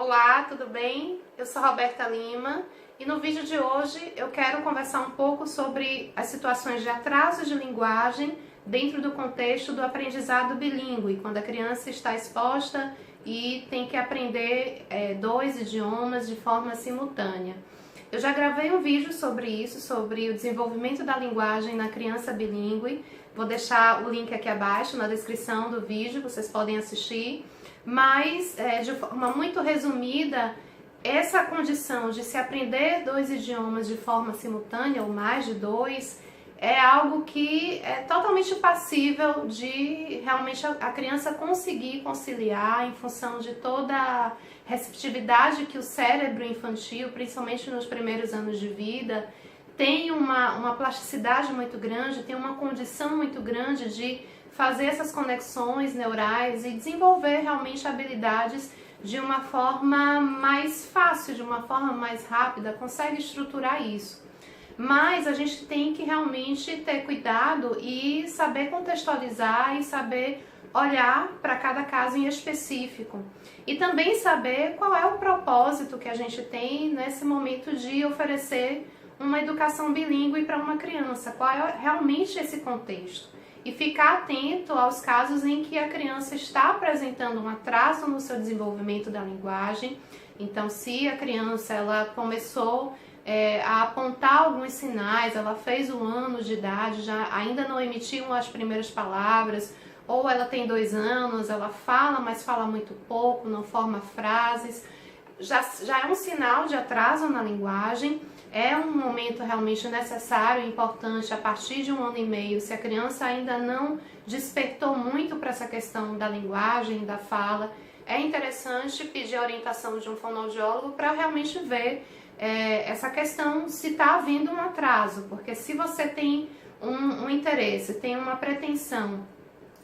Olá, tudo bem? Eu sou Roberta Lima e no vídeo de hoje eu quero conversar um pouco sobre as situações de atraso de linguagem dentro do contexto do aprendizado bilíngue, quando a criança está exposta e tem que aprender dois idiomas de forma simultânea. Eu já gravei um vídeo sobre isso, sobre o desenvolvimento da linguagem na criança bilíngue. Vou deixar o link aqui abaixo na descrição do vídeo, vocês podem assistir. Mas, de forma muito resumida, essa condição de se aprender dois idiomas de forma simultânea, ou mais de dois, é algo que é totalmente passível de realmente a criança conseguir conciliar em função de toda a receptividade que o cérebro infantil, principalmente nos primeiros anos de vida, tem uma plasticidade muito grande, tem uma condição muito grande de fazer essas conexões neurais e desenvolver realmente habilidades de uma forma mais fácil, de uma forma mais rápida, consegue estruturar isso. Mas a gente tem que realmente ter cuidado e saber contextualizar e saber olhar para cada caso em específico. E também saber qual é o propósito que a gente tem nesse momento de oferecer uma educação bilíngue para uma criança, qual é realmente esse contexto. E ficar atento aos casos em que a criança está apresentando um atraso no seu desenvolvimento da linguagem. Então, se a criança ela começou a apontar alguns sinais, ela fez 1 ano de idade, ainda não emitiu as primeiras palavras, ou ela tem 2 anos, ela fala, mas fala muito pouco, não forma frases, já é um sinal de atraso na linguagem. É um momento realmente necessário e importante a partir de 1 ano e meio, se a criança ainda não despertou muito para essa questão da linguagem, da fala, é interessante pedir a orientação de um fonoaudiólogo para realmente ver essa questão se está havendo um atraso, porque se você tem um interesse, tem uma pretensão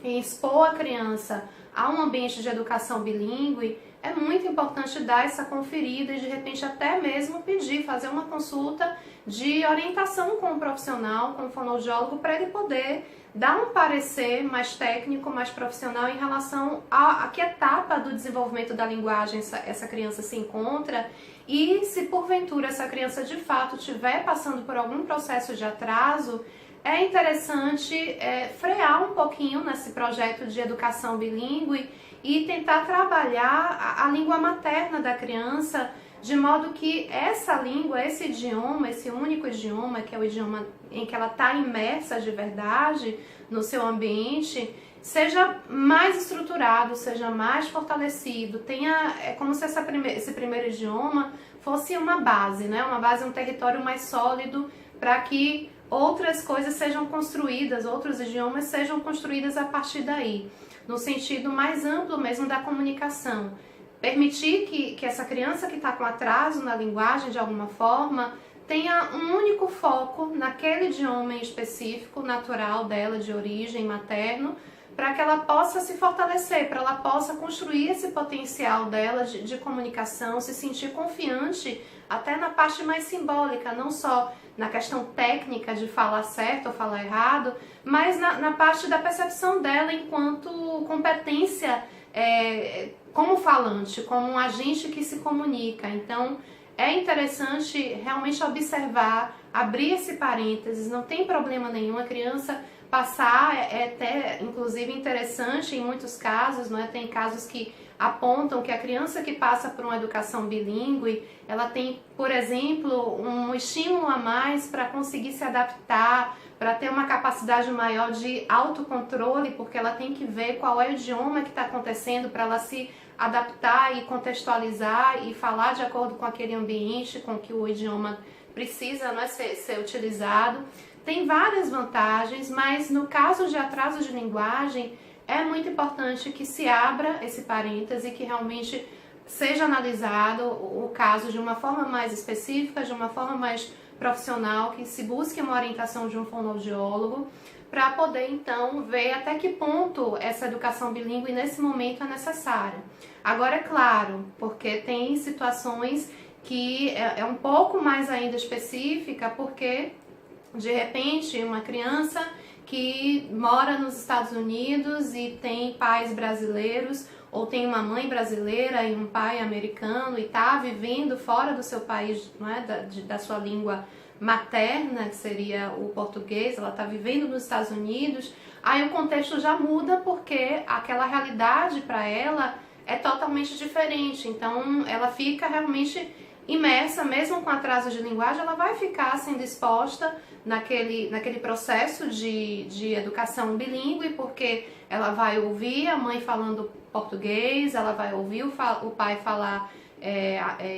em expor a criança a um ambiente de educação bilíngue, é muito importante dar essa conferida e de repente até mesmo pedir, fazer uma consulta de orientação com o profissional, com o fonoaudiólogo, para ele poder dar um parecer mais técnico, mais profissional em relação a que etapa do desenvolvimento da linguagem essa criança se encontra e se porventura essa criança de fato estiver passando por algum processo de atraso, é interessante frear um pouquinho nesse projeto de educação bilíngue e tentar trabalhar a língua materna da criança, de modo que essa língua, esse idioma, esse único idioma, que é o idioma em que ela está imersa de verdade no seu ambiente, seja mais estruturado, seja mais fortalecido, é como se esse primeiro idioma fosse uma base, né? Uma base, um território mais sólido para que outras coisas sejam construídas, outros idiomas sejam construídas a partir daí, no sentido mais amplo mesmo da comunicação. Permitir que essa criança que está com atraso na linguagem, de alguma forma, tenha um único foco naquele idioma em específico, natural dela, de origem, materno, para que ela possa se fortalecer, para ela possa construir esse potencial dela de comunicação, se sentir confiante até na parte mais simbólica, não só na questão técnica de falar certo ou falar errado, mas na parte da percepção dela enquanto competência como falante, como um agente que se comunica. Então, é interessante realmente observar, abrir esse parênteses, não tem problema nenhum a criança passar, é até inclusive interessante em muitos casos, não é? Tem casos que apontam que a criança que passa por uma educação bilíngue, ela tem, por exemplo, um estímulo a mais para conseguir se adaptar, para ter uma capacidade maior de autocontrole, porque ela tem que ver qual é o idioma que está acontecendo para ela se adaptar e contextualizar e falar de acordo com aquele ambiente, com que o idioma precisa, não é, ser utilizado. Tem várias vantagens, mas no caso de atraso de linguagem, é muito importante que se abra esse parêntese, que realmente seja analisado o caso de uma forma mais específica, de uma forma mais profissional, que se busque uma orientação de um fonoaudiólogo, para poder então ver até que ponto essa educação bilíngue nesse momento é necessária. Agora, é claro, porque tem situações que é um pouco mais ainda específica, porque de repente uma criança que mora nos Estados Unidos e tem pais brasileiros, ou tem uma mãe brasileira e um pai americano e está vivendo fora do seu país, não é? da sua língua materna, que seria o português, ela está vivendo nos Estados Unidos, aí o contexto já muda porque aquela realidade para ela é totalmente diferente. Então ela fica realmente imersa, mesmo com atraso de linguagem, ela vai ficar sendo exposta naquele processo de educação bilíngue, porque ela vai ouvir a mãe falando português, ela vai ouvir o pai falar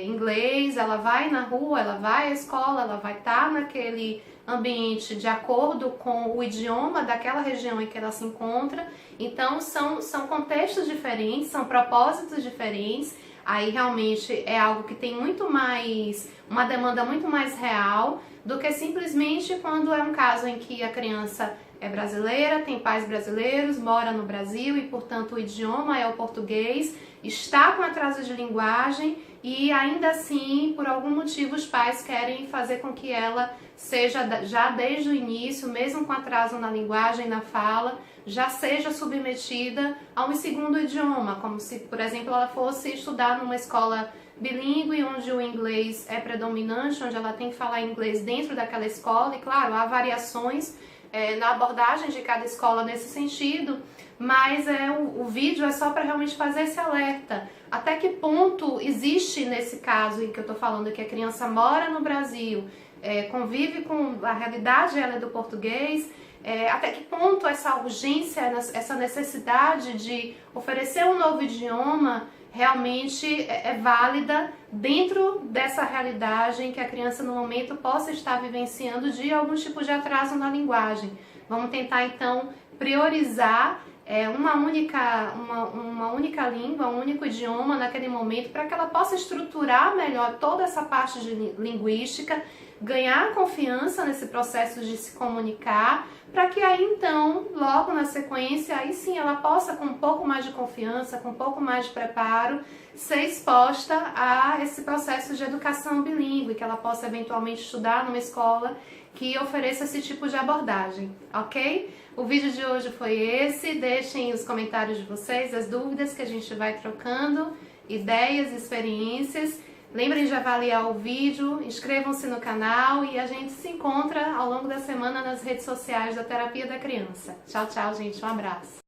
inglês, ela vai na rua, ela vai à escola, ela vai estar naquele ambiente de acordo com o idioma daquela região em que ela se encontra. Então são contextos diferentes, são propósitos diferentes. Aí realmente é algo que tem uma demanda muito mais real do que simplesmente quando é um caso em que a criança é brasileira, tem pais brasileiros, mora no Brasil e, portanto, o idioma é o português, está com atraso de linguagem e ainda assim, por algum motivo, os pais querem fazer com que ela seja, já desde o início, mesmo com atraso na linguagem, na fala, já seja submetida a um segundo idioma, como se, por exemplo, ela fosse estudar numa escola bilíngue, onde o inglês é predominante, onde ela tem que falar inglês dentro daquela escola, e claro, há variações na abordagem de cada escola nesse sentido, mas o vídeo é só para realmente fazer esse alerta. Até que ponto existe nesse caso em que eu estou falando que a criança mora no Brasil, convive com a realidade ela é do português, até que ponto essa urgência, essa necessidade de oferecer um novo idioma realmente é válida dentro dessa realidade em que a criança no momento possa estar vivenciando de algum tipo de atraso na linguagem. Vamos tentar então priorizar uma única língua, um único idioma naquele momento, para que ela possa estruturar melhor toda essa parte de linguística, ganhar confiança nesse processo de se comunicar, para que aí então, logo na sequência, aí sim ela possa, com um pouco mais de confiança, com um pouco mais de preparo, ser exposta a esse processo de educação bilíngue, que ela possa eventualmente estudar numa escola que ofereça esse tipo de abordagem, ok? O vídeo de hoje foi esse, deixem os comentários de vocês, as dúvidas que a gente vai trocando, ideias, experiências. Lembrem de avaliar o vídeo, inscrevam-se no canal e a gente se encontra ao longo da semana nas redes sociais da Terapia da Criança. Tchau, tchau, gente. Um abraço.